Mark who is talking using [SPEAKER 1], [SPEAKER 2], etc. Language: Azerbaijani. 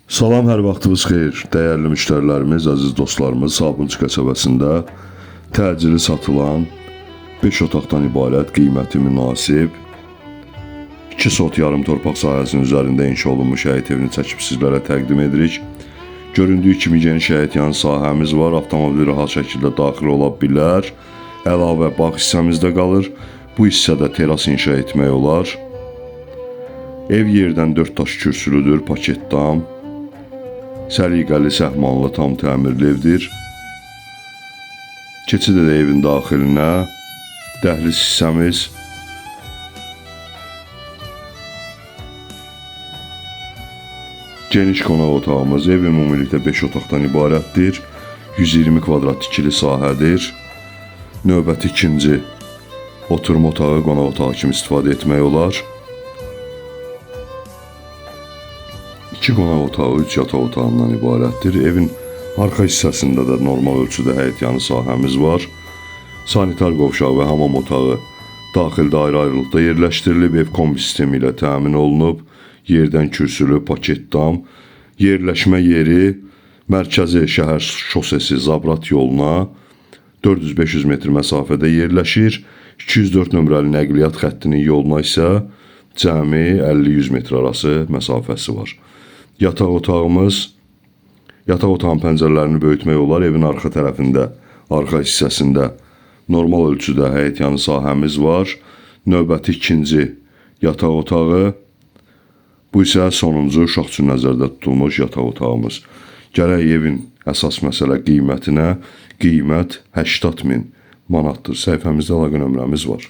[SPEAKER 1] Salam, hər vaxtınız xeyir. Dəyərli müştərilərimiz, əziz dostlarımız, Sabunçu qəsəbəsində təcili satılan 5 otaqdan ibarət qiyməti münasib 2 sot yarım torpaq sahəsinin üzərində inşa olunmuş həyət evini çəkib sizlərə təqdim edirik. Göründüyü kimi geniş həyətyan sahəmiz var. Avtomobil rahat şəkildə daxil ola bilər. Əlavə bağ hissəmizdə qalır. Bu hissədə teras inşa etmək olar. Ev yerdən 4 daş kürsülüdür, paket dam. Səliqəli, səhmanlı, tam təmirli evdir. Keçid edə evin daxilinə. Dəhliz hissəmiz. Geniş qonaq otağımız. Ev ümumilikdə 5 otaqdan ibarətdir. 120 kvadrat tikili sahədir. Növbəti ikinci oturma otağı, qonaq otağı kimi istifadə etmək olar. 2 qonaq otağı, 3 yataq otağından ibarətdir. Evin arxa hissəsində də normal ölçüdə həyətyanı sahəmiz var. Sanitar qovşağı və hamam otağı daxildə ayrı-ayrılıqda yerləşdirilib. Ev kombi sistemi ilə təmin olunub. Yerdən kürsülü, paket dam. Yerləşmə yeri mərkəzi şəhər şosesi Zabrat yoluna 400-500 metr məsafədə yerləşir. 204 nömrəli nəqliyyat xəttinin yoluna isə cəmi 50-100 metr arası məsafəsi var. Yataq otağın pəncərələrini böyütmək olar. Evin arxa tərəfində, arxa hissəsində normal ölçüdə həyətyanı sahəmiz var. Növbəti ikinci yataq otağı. Bu isə sonuncu uşaq üçün nəzərdə tutulmuş yataq otağımız. Gərək evin əsas məsələ qiymətinə, qiymət 80.000 manatdır. Səhifəmizdə əlaqə nömrəmiz var.